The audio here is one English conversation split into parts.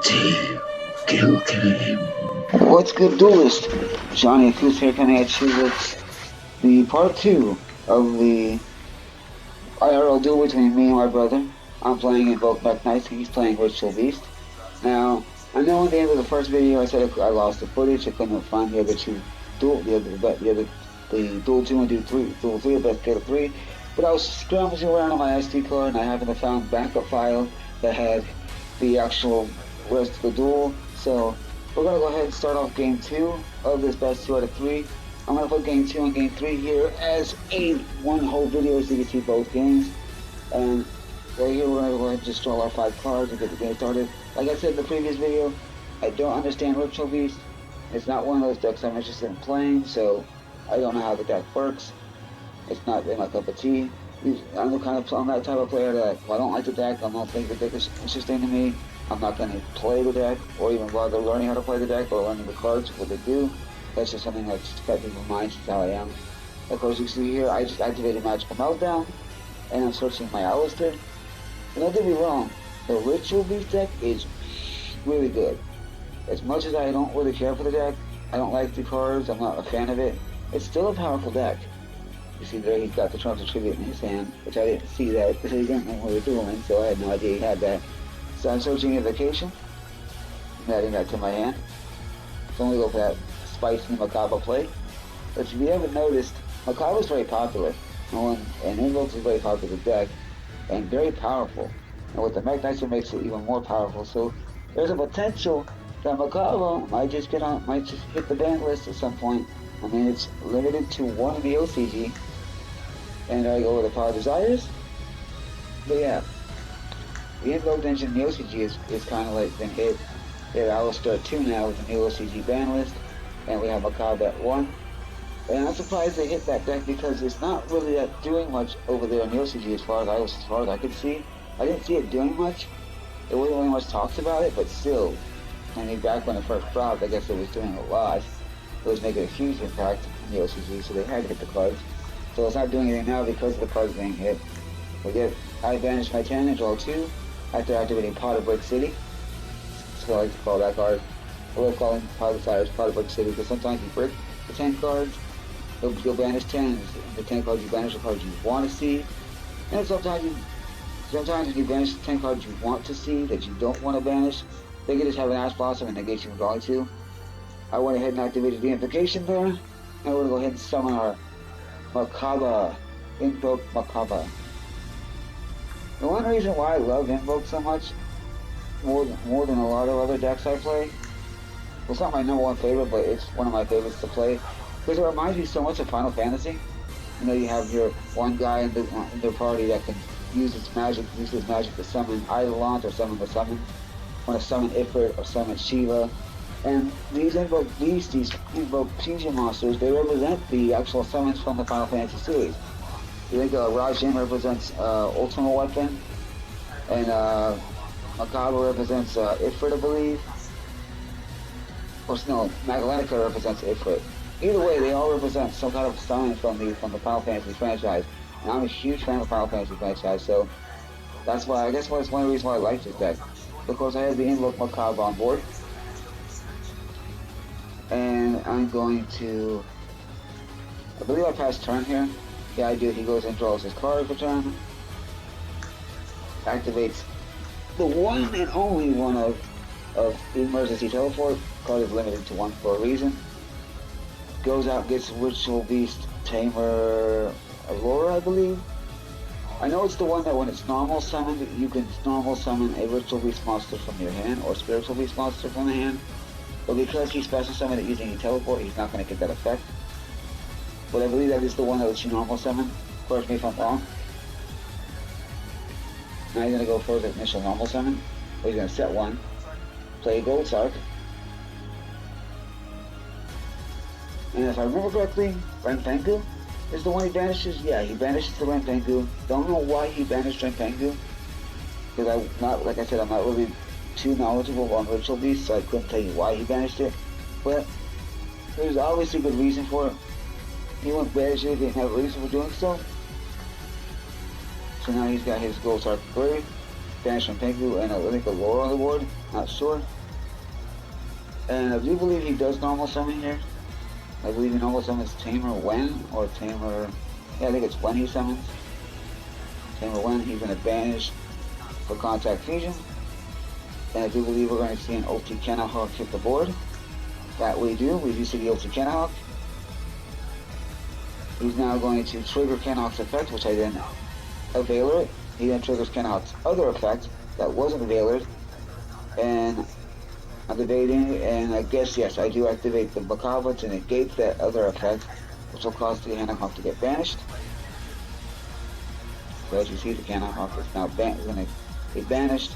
Team Kill Game. What's good, duelist? Johnny Acoos here coming at you with the part 2 of the IRL duel between me and my brother. I'm playing Invoked Mekk, he's playing Virtual Beast. Now, I know at the end of the first video I said I lost the footage, I couldn't find the other two duel, the duel 2 and duel 3, best get of 3, but I was scrummaging around on my SD card and I happened to find a backup file that had the actual rest of the duel, so we're going to go ahead and start off game 2 of this best 2 out of 3. I'm going to put game 2 and game 3 here as one whole video so you can see both games. And right here we're going to go ahead and just draw our 5 cards and get the game started. Like I said in the previous video, I don't understand Ritual Beast. It's not one of those decks I'm interested in playing, so I don't know how the deck works. It's not really my cup of tea. I'm that type of player that if I don't like the deck, I'm not thinking the deck is interesting to me. I'm not going to play the deck or even bother learning how to play the deck or learning the cards, what they do. That's just something that's kept in my mind since how I am. Of course, you see here, I just activated Magical Meltdown, and I'm searching my Alistair. And don't get me wrong, the Ritual Beast deck is really good. As much as I don't really care for the deck, I don't like the cards, I'm not a fan of it, it's still a powerful deck. You see there, he's got the Trumps of Tribute in his hand, which I didn't see that because he didn't know what we were doing, so I had no idea he had that. So I'm searching Invocation, adding that to my hand. So I'm going to go for that spicy Macabre play. But if you haven't noticed, Macabre is very popular, and Invoked is a very popular deck, and very powerful. And with the Mekk Knights, it makes it even more powerful. So there's a potential that Macabre might just hit the ban list at some point. I mean, it's limited to 1 in the OCG, and I go with the Power Desires. But yeah, the Invoked engine in the OCG is kind of like been hit. We have Alistair 2 now with the new OCG ban list, and we have Macabre at 1. And I'm surprised they hit that deck because it's not really doing much over there in the OCG as far as I could see. I didn't see it doing much. There wasn't really much talks about it, but still, I mean, back when it first dropped, I guess it was doing a lot. It was making a huge impact in the OCG, so they had to hit the cards. So it's not doing anything now because of the cards being hit. I banished my 10 and draw 2 after activating Pot of Brick City. So I like to call that card. I love calling Pot of Desires Pot of Brick City because sometimes you break the 10 cards, you'll banish 10. The 10 cards you banish are cards you want to see. And sometimes when you banish 10 cards you want to see that you don't want to banish, they can just have an Ash Blossom and negate you from drawing 2. I went ahead and activated the Invocation there. And we're going to go ahead and summon our Macabre, Invoked Macabre. The one reason why I love Invoke so much, more than a lot of other decks I play, well, it's not my number one favorite, but it's one of my favorites to play, because it reminds me so much of Final Fantasy. You know, you have your one guy in the party that can use his magic to summon Eidolon or summon the summon, want to summon Ifrit or summon Shiva. And these Invoked fusion monsters, they represent the actual summons from the Final Fantasy series. You think Rajin represents Ultimate Weapon, and Macabre represents Ifrit, I believe. Or no, Magalenica represents Ifrit. Either way, they all represent some kind of summon from the Final Fantasy franchise. And I'm a huge fan of the Final Fantasy franchise, so that's why, I guess that's one reason why I like this deck. Because I have the Invoked Macabre on board. And I'm going to, I believe I passed turn here. Yeah, I do. He goes and draws his card for turn. Activates the one and only one of Emergency Teleport. Card is limited to 1 for a reason. Goes out, gets Ritual Beast Tamer Aurora, I believe. I know it's the one that when it's normal summoned, you can normal summon a Ritual Beast monster from your hand or Spiritual Beast monster from the hand. But because he special summoned it using a teleport, he's not going to get that effect. But I believe that is the one that lets you normal summon. Correct me if I'm wrong. Now he's going to go for the initial normal summon. Or he's going to set 1. Play a Gold Sark. And if I remember correctly, Renpengu is the one he banishes. Yeah, he banishes the Renpengu. Don't know why he banished Renpengu. Because like I said, I'm not really too knowledgeable on Ritual Beast, so I couldn't tell you why he banished it. But there's obviously a good reason for it. He wouldn't banish it if he didn't have a reason for doing so. So now he's got his Gold Sark Grave. banish from Pengu and I think a lore on the board, not sure. And I do believe he does normal summon here. I believe he normal summons Tamer when, or Tamer, yeah, I think it's when he summons. Tamer when, he's going to banish for contact fusion. And I do believe we're going to see an ulti Kenahawk hit the board. That we do see the ulti Kenahawk. He's now going to trigger Kenahawk's effect, which I then avail it. He then triggers Kenahawk's other effect that wasn't availed. And I'm debating, and I guess, yes, I do activate the Makaba to negate that other effect, which will cause the Kenahawk to get banished. So as you see, the Kenahawk is now going to be banished.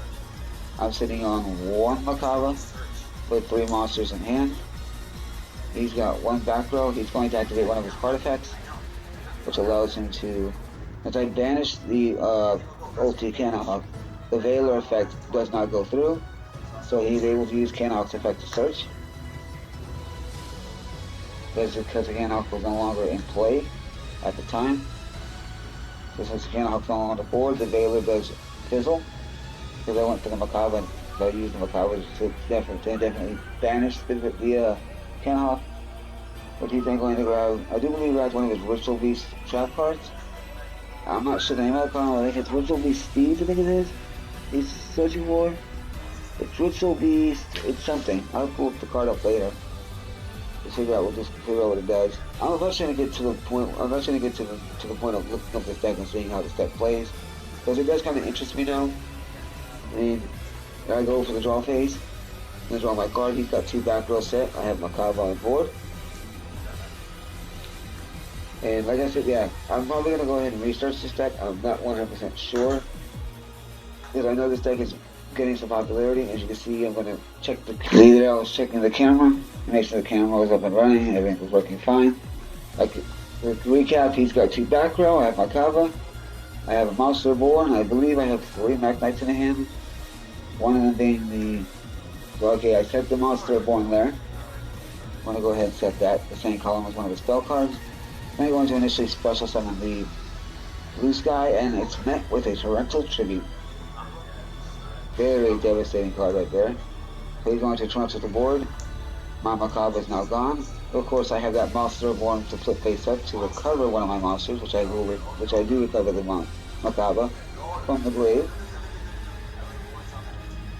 I'm sitting on one Makaba with 3 monsters in hand. He's got 1 back row. He's going to activate one of his card effects, which allows him to, since I banished the ulti Kenahawk, the Veiler effect does not go through, so he's able to use Kenahawk's effect to search. Because the Kenahawk was no longer in play at the time. So since Kenahawk's no longer on the board, the Veiler does fizzle. Because I went for the Makaba, so I used the Makaba to definitely banish the Kenahawk. But he's then going to grab, I do believe he grabs one of his Ritual Beast trap cards. I'm not sure the name of the card, I think it's Ritual Beast Steeds, I think it is. He's searching for. It's Ritual Beast, it's something. I'll pull up the card up later. To figure out what it does. I'm eventually gonna get to the point of looking up this deck and seeing how this deck plays. Because it does kind of interest me now. I mean, I go for the draw phase. I'm gonna draw my card. He's got 2 back row set. I have Makaba on board. And like I said, yeah, I'm probably gonna go ahead and research this deck. I'm not 100% sure. Because I know this deck is getting some popularity. As you can see, I'm gonna check the leader. I was checking the camera. Make sure the camera was up and running. Everything was working fine. Like, to recap, he's got 2 back row. I have Makaba. I have a Monster Born. I believe I have 3 Mekk Knights in the hand. One of them being the... Well, okay, I set the Monster Born there. I'm going to go ahead and set that. The same column as one of the spell cards. Then I'm going to initially special summon the Blue Sky, and it's met with a Torrential Tribute. Very devastating card right there. So he's going to transfer the board. My Makaba is now gone. Of course, I have that Monster Born to flip face up to recover one of my monsters, which I do recover the Makaba from the grave.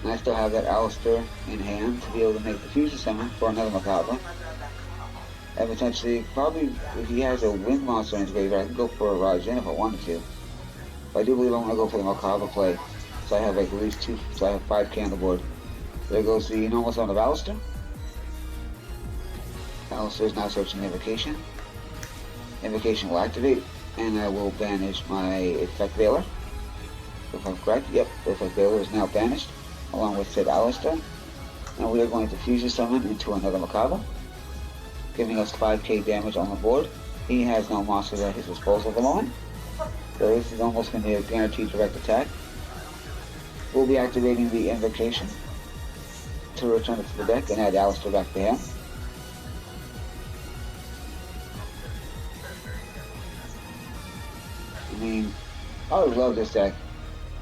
And I still have that Alistair in hand to be able to make the fusion summon for another Makaba. And potentially, probably, if he has a wind monster in his graveyard, I can go for a Raijin if I wanted to. But I do believe I'm going to go for the Makaba play. So I have like at least 2, so I have 5k on the board. There goes the normal summon of Alistair. Alistair is now searching Invocation. Invocation will activate, and I will banish my Effect Veiler. If I'm correct, yep, the Effect Veiler is now banished, along with said Alistair. And we are going to fusion summon into another Makaba, giving us 5k damage on the board. He has no monsters at his disposal at the moment, so this is almost going to be a guaranteed direct attack. We'll be activating the Invocation to return it to the deck and add Alistair back to him. I mean, I love this deck.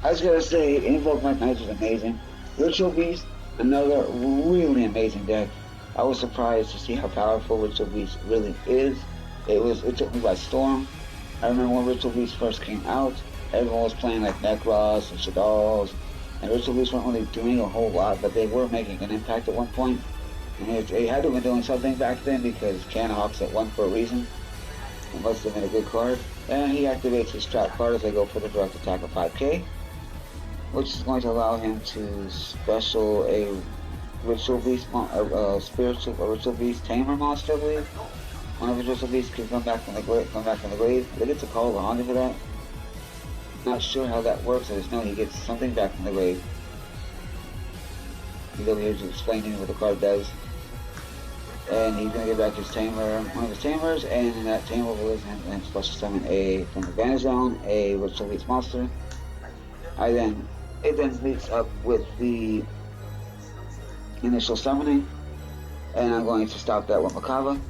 I was gonna say, Invoked Mekk is amazing. Ritual Beast, another really amazing deck. I was surprised to see how powerful Ritual Beast really is. It took me by storm. I remember when Ritual Beast first came out, everyone was playing like Necros and Shaddolls, and Ritual Beast weren't really doing a whole lot, but they were making an impact at one point. And they had to have been doing something back then because Kenahawk's at 1 for a reason. It must have been a good card. And he activates his trap card as I go for the direct attack of 5k, which is going to allow him to special a Ritual Beast, Ritual Beast Tamer monster, I believe. One of his Ritual Beasts can come back from the grave. They get to call the Honda for that. Not sure how that works. I just know he gets something back from the grave. He's over here to explain to me what the card does. And he's going to get back his Tamer, one of his Tamers, and in that Tamer will then special summon from the Banner Zone, a Ritual Beast monster. It then meets up with the initial summoning, and I'm going to stop that with Makaba.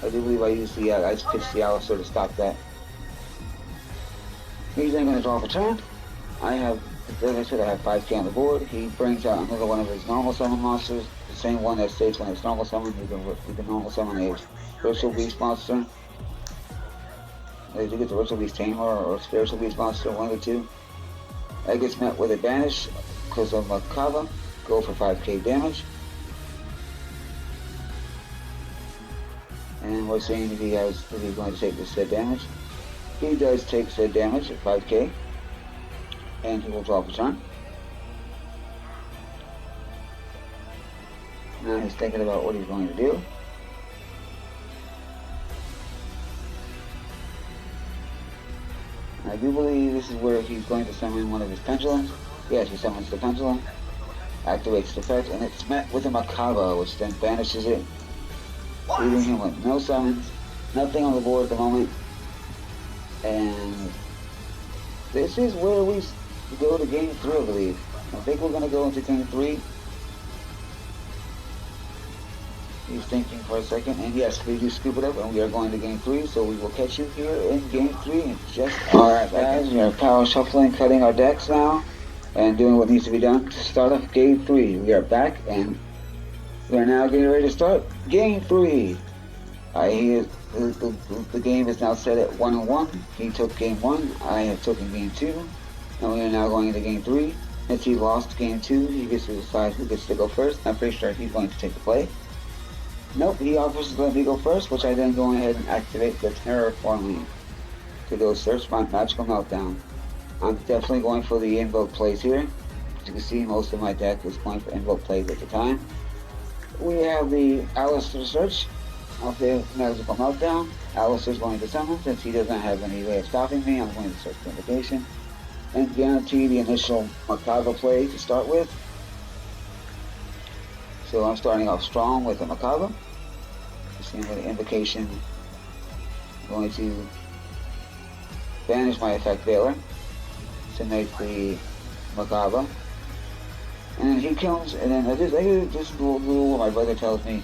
I do believe I used I pitched the Alistair to stop that. He's then going to draw for turn. I have, as I said, I have 5k on the board. He brings out another one of his normal summon monsters, the same one that states when it's normal summon. You can normal summon a virtual beast monster. You get the virtual beast tamer or spiritual beast monster, one of the two. That gets met with a banish because of Makaba. Go for 5k damage. And we're seeing if he's going to take this said damage. He does take said damage at 5k. And he will drop a turn. Now he's thinking about what he's going to do. I do believe this is where he's going to summon one of his pendulums. Yes, he summons the pendulum, activates the effect, and it's met with a Makaba, which then banishes it, leaving him with no summons, nothing on the board at the moment. And this is where we go to game 3, I believe. I think we're going to go into game 3. He's thinking for a second, and yes, we do scoop it up, and we are going to game 3, so we will catch you here in game 3 in just a Alright guys, we are power shuffling, cutting our decks now, and doing what needs to be done to start off game 3. We are back, and we are now getting ready to start game 3. I hear the game is now set at 1-1. He took game 1, I have taken game 2, and we are now going into game 3. Since he lost game 2, he gets to decide who gets to go first. I'm pretty sure he's going to take the play. Nope, he offers to let me go first, which I then go ahead and activate the Terraforming to go search my Magical Meltdown. I'm definitely going for the Invoke plays here. As you can see, most of my deck is going for Invoke plays at the time. We have the Alistair search of the Magical Meltdown. Alistair's going to summon. Since he doesn't have any way of stopping me, I'm going to search for Invocation and guarantee the initial Makaba play to start with. So I'm starting off strong with the Makaba. Seeing with the Invocation, I'm going to banish my effect Veiler to make the Makaba. And then he comes, and then this little rule my brother tells me,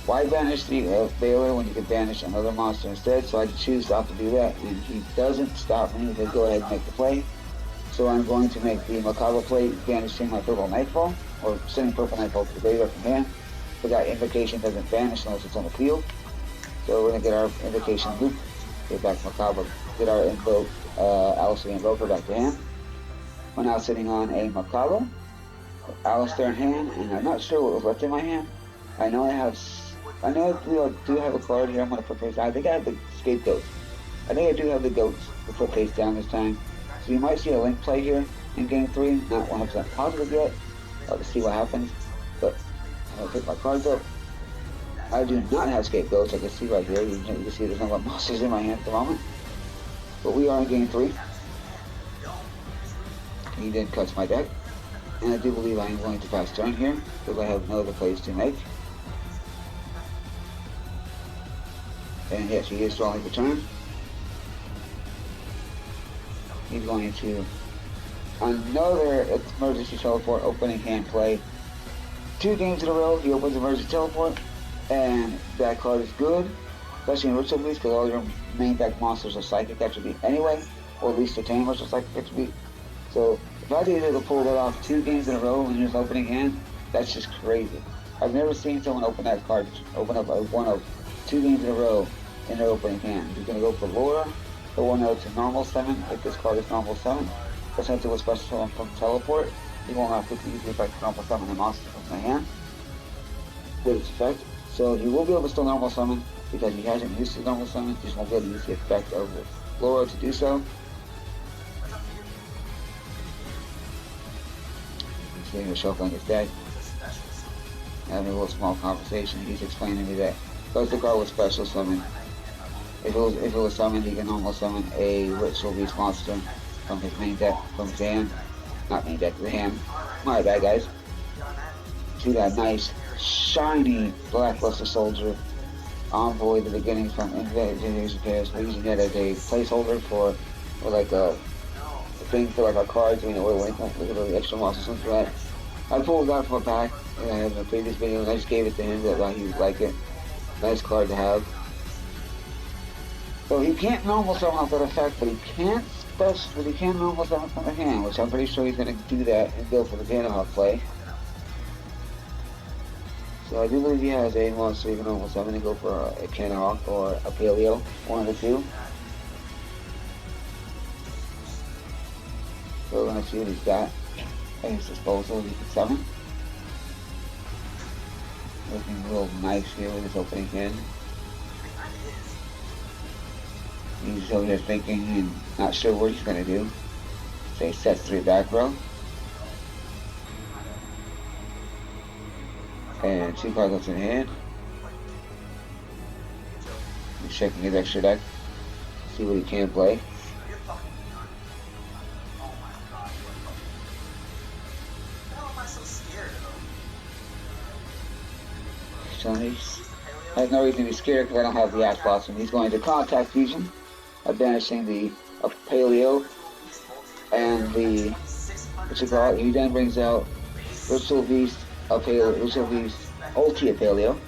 why banish the Veiler when you can banish another monster instead? So I choose not to do that, and he doesn't stop me. He says go ahead and make the play. So I'm going to make the Makaba play, banishing my Purple Nightfall, or sending Purple Nightfall to the graveyard from hand. But that Invocation doesn't vanish unless it's on the field. So we're going to get our Invocation loop, get back Makaba, get our Invoke, Alistair Invoker back to hand. We're now sitting on a Makaba, Alistair in hand, and I'm not sure what was left in my hand. I know I do have a card here I'm going to put face down. I think I have the Scapegoat. I think I do have the Goats to put face down this time. So you might see a Link play here in game 3, not 100% positive yet. I'll have to see what happens. But I'm going to pick my cards up. I do not have Scapegoats, I can see right here. You can see there's no monsters in my hand at the moment. But we are in game 3. He then cuts my deck. And I do believe I am going to pass turn here, because I have no other plays to make. And yes, he is drawing the turn. He's going to another emergency teleport opening hand play. 2 games in a row, he opens emergency teleport, and that card is good, especially in Ritual Beast, because all your main deck monsters are psychic attribute anyway, or at least the tamers are psychic attribute. So if I did able to pull that off 2 games in a row in his opening hand, that's just crazy. I've never seen someone open that card, open up one of 2 games in a row in their opening hand. He's going to go for Laura, the one out to normal summon, if this card is normal summon. But since it was special summon from teleport, he won't have to use the effect to normal summon the monster from the hand with its effect. So he will be able to still normal summon because he hasn't used his normal summon. He just won't be able to use the effect of Laura to do so. He's sitting here shuffling his deck, having a little small conversation. He's explaining to me that because the card was special summon, if it was summoned, he can almost summon a Ritual Beast monster from his main deck, from his hand. Not main deck, the hand. My bad, guys. See that nice, shiny Blackluster Soldier Envoy at the beginning from Invoked Mekk. We're using that as a placeholder for like a thing for like our cards. We know we're looking for the extra monsters and that. I pulled that from a pack in the previous video, and I just gave it to him that he would like it. Nice card to have. So he can't normal summon off that effect, but he can Plus, but he can normal summon from the hand, which I'm pretty sure he's going to do that and go for the Vanderhawk play. So I do believe he has a monster he can normal summon and go for a Vanderhawk or a Paleo, one of the two. So we're going to see what he's got at his disposal he can summon. Looking real nice here with his opening hand. He's over here thinking and not sure what he's going to do. So he sets 3 back row. And 2 cards in hand. He's checking his extra deck. See what he can play. So he has no reason to be scared because I don't have the Ash Blossom. He's going to contact Fusion, banishing the Paleo and the he then brings out Virtual Beast, Virtual Beast, Ulti Paleo.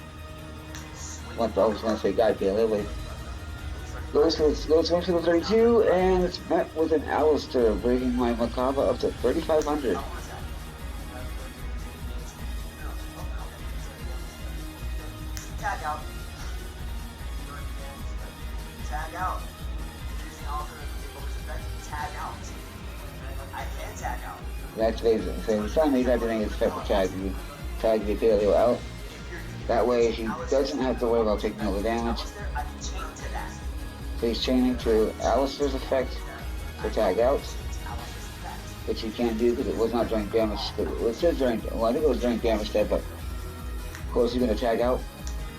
I was going to say Guy Paleo, but goes to the 32, and it's met with an Alistair, bringing my Makaba up to 3,500. Tag out. Tag out. Using alternate effect, tag out. I can tag out. That's basically, so he's telling me he's activating his effect to tag the Paleo out. That way he doesn't have to worry about taking all the damage. So he's chaining to Alistair's effect to tag out, which he can't do because it was not during damage. It says during, well, I think it was during damage step, but of course he's going to tag out.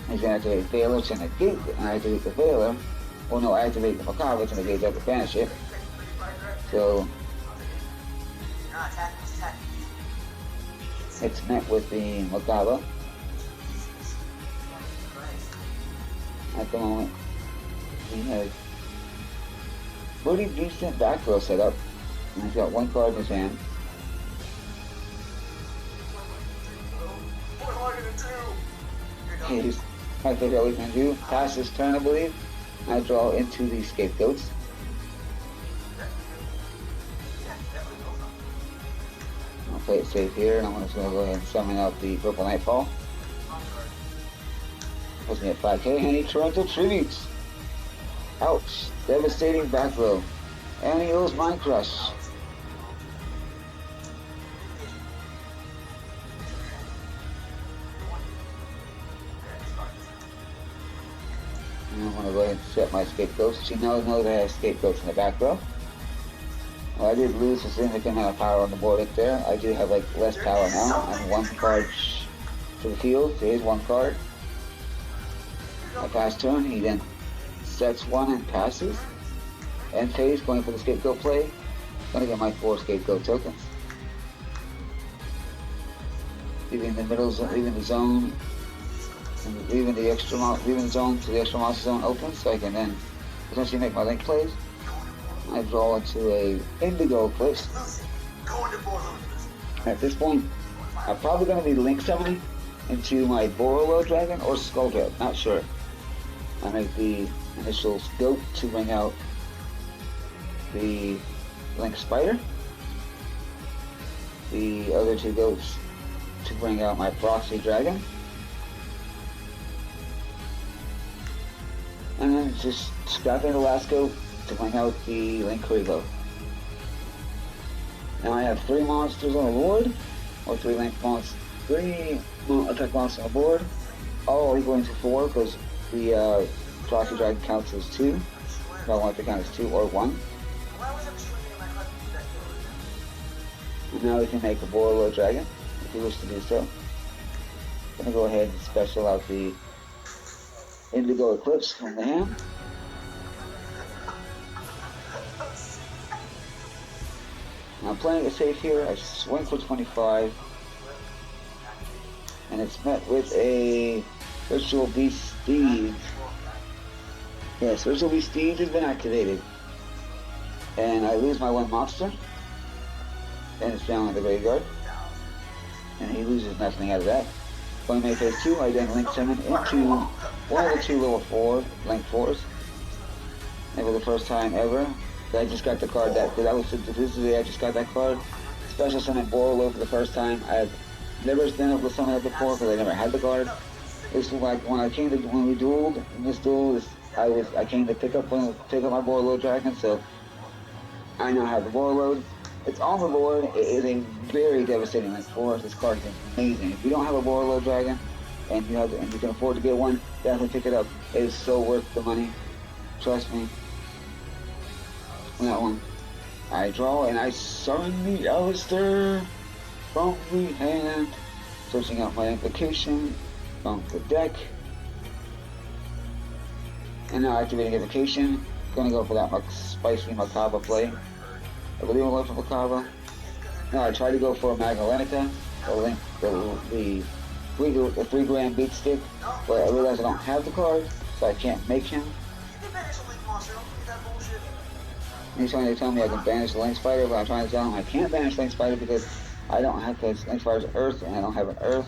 He's going to activate Veiler to negate it, and I activate the Veiler. Well, no, I activate the Makaba to negate that to banish it. So it's met with the Makaba. At the moment, he has pretty decent back row set up, and he's got 1 card in his hand. He's, I think all we can do, pass his turn, I believe. I draw into the Scapegoats. I'll play it safe here, and I'm just going to go ahead and summon out the Purple Nightfall. Puts me at 5k, and he Torrential Tributes. Ouch. Devastating back row. And he owes Mind Crush. And I'm going to go ahead and set my Scapegoats. She now knows I have Scapegoats in the back row. Well, I did lose a significant amount of power on the board up there. I do have like less power now. I'm 1 card to the field. So here's 1 card. I pass turn, he then sets 1 and passes. End phase, going for the Scapegoat play. Gonna get my 4 Scapegoat tokens. Leaving the middle zone, leaving the zone, and leaving the zone to the extra monster zone open, so I can then potentially make my link plays. I draw into a Indigo Eclipse. At this point, I'm probably gonna be link summoning into my Borolo Dragon or Skull Dragon, not sure. I make the initial goat to bring out the Link Spider. The other 2 goats to bring out my Proxy Dragon. And then just scrapping the last goat to bring out the Link Kuriboh. Now I have 3 monsters on the board, or 3 Link monsters, 3 attack monsters on the board. All equaling to 4 because the Proxy Dragon counts as 2. If I want to count as 2 or 1. And now we can make a Borolo Dragon, if you wish to do so. I'm going to go ahead and special out the Indigo Eclipse from the hand. Now I'm playing it safe here. I swing for 25. And it's met with a Virtual Beast Steed. Yes, Virtual Beast Steed has been activated. And I lose my 1 monster. And it's down in the graveyard. And he loses nothing out of that. Going to phase 2, I then link summon into one of the 2 level 4 Link 4s. And for the first time ever, I just got the card that was this is the day I just got that card. Special summon Borolo for the first time. I've never been able to summon it before because I never had the card. It's like when when we dueled in this duel. I came to pick up my Borolo dragon, so I now have the Borolo. It's on the board. It is a very devastating link for this card is amazing. If you don't have a Borolo dragon and you can afford to get one, definitely pick it up. It is so worth the money. Trust me. On that one. I draw and I summon the Alistair from the hand, searching out my invocation from the deck, and now activating invocation. Gonna go for that spicy Macabre play. I believe I'm going for Macabre. Now I tried to go for a Magdalenica, the 3-gram beat stick, but I realized I don't have the card, so I can't make him. He's trying to tell me I can banish the Link Spider, but I'm trying to tell him I can't banish Link Spider because I don't have, because Link Spider's Earth and I don't have an Earth.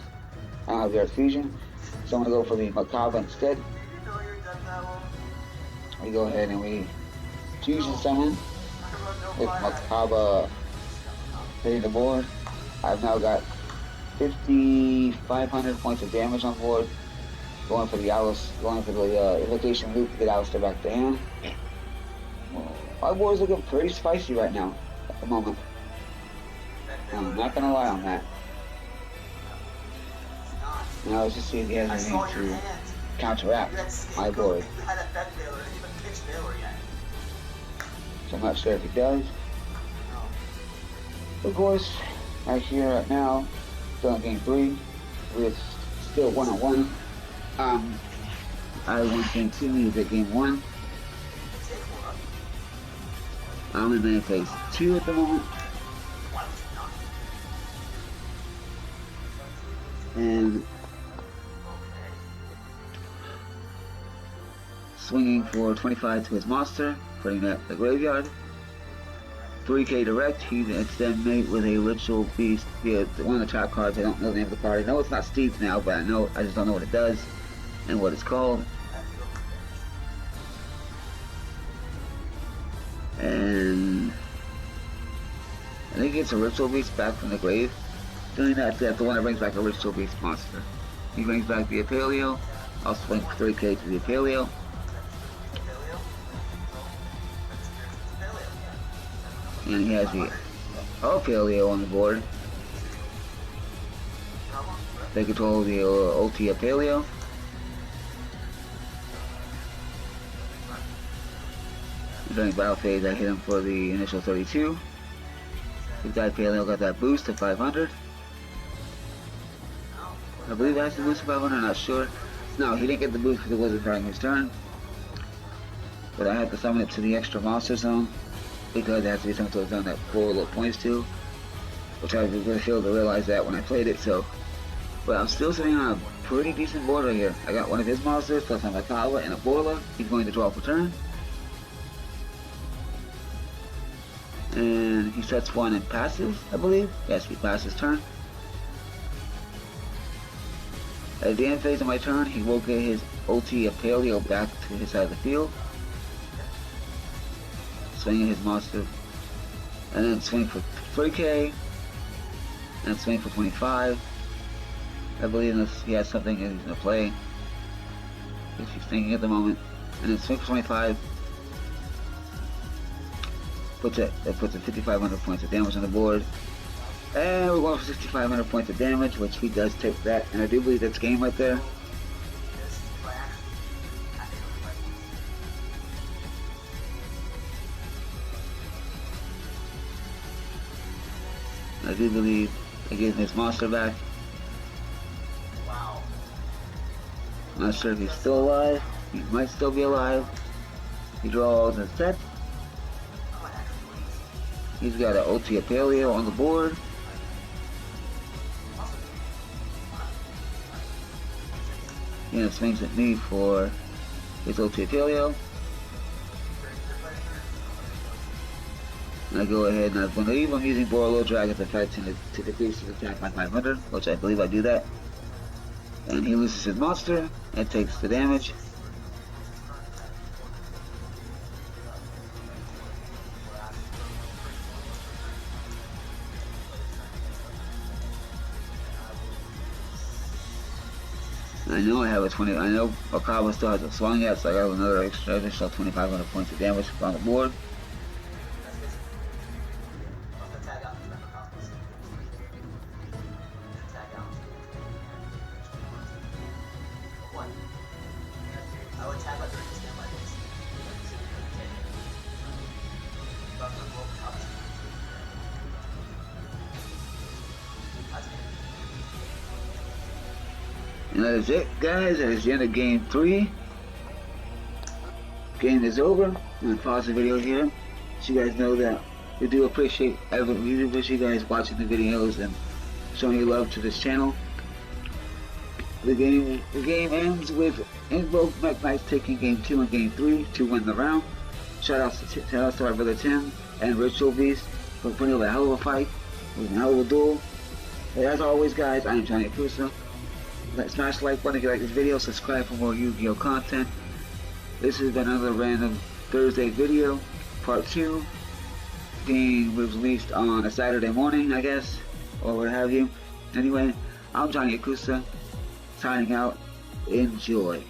I don't have the Earth Fusion. So I'm going to go for the Macabre instead. We go ahead and we Fusion Summon with Macabre hitting the board. I've now got 5,500 points of damage on board. Going for the Invocation Loop to get Alistair back to hand. My board is looking pretty spicy right now, at the moment. I'm not gonna lie on that. Now let's just see if he has anything to counteract my board. So I'm not sure if he does. Of course, right here, right now, still in game 3. We're still 1-on-1. I won game 2, he was at game 1. I'm in main phase 2 at the moment. And swinging for 25 to his monster, putting that in the graveyard. 3k direct, he then mate with a Ritual Beast via one of the trap cards. I don't know the name of the card. I know it's not Steve's now, but I just don't know what it does and what it's called. And I think it's a Ritual Beast back from the grave. Doing that, that's the one that brings back a Ritual Beast monster. He brings back the Apaleo. I'll swing 3k to the Apaleo. And he has the Apaleo on the board. They control the ulti Apaleo. During battle phase, I hit him for the initial 32. His guy Apaleo got that boost to 500. I believe it has the boost to 500, I'm not sure. No, he didn't get the boost because it wasn't during his turn. But I had to summon it to the extra monster zone because it has to be summoned to a zone that Borolo points to. Which I really failed to realize that when I played it, so. But I'm still sitting on a pretty decent board right here. I got one of his monsters plus a Macabre and a Borolo. He's going to draw for turn. And he sets one and passes, I believe. Yes, he passes turn. At the end phase of my turn, he will get his ulti Apaleo back to his side of the field. Swinging his monster. And then swing for 3k. And swing for 25. I believe unless he has something that he's going to play. If he's thinking at the moment. And then swing for 25. That puts a 5,500 points of damage on the board. And we're going for 6,500 points of damage, which he does take that. And I do believe that's game right there. I do believe it gives me his monster back. Wow. I'm not sure if he's still alive. He might still be alive. He draws a set. He's got an ulti Apaleo on the board. He then swings at me for his ulti Apaleo. And I go ahead and I believe I'm using Borolo Dragon's effect to decrease his attack by 500, which I believe I do that. And he loses his monster and takes the damage. I know I have a 20. I know Akaba still has a swung yet, so I got another additional 2,500 points of damage on the board. That's busy. I'm gonna tag out the Mekk. Tag out. What? I would tag out during the standby days. But the World Cup is And that is it, guys. That is the end of game 3. Game is over. I'm gonna pause the video here, so you guys know that we do appreciate you guys watching the videos and showing your love to this channel. The game ends with Invoked Mekk taking game 2 and game 3 to win the round. Shout outs to our brother Tim and Ritual Beast for putting up a hell of a fight. It was a hell of a duel. And as always, guys, I am Johnny Yakuza. Smash the like button if you like this video. Subscribe for more Yu-Gi-Oh content. This has been another random Thursday video, part 2. Game was released on a Saturday morning, I guess, or what have you. Anyway, I'm Johnny Yakuza, signing out. Enjoy.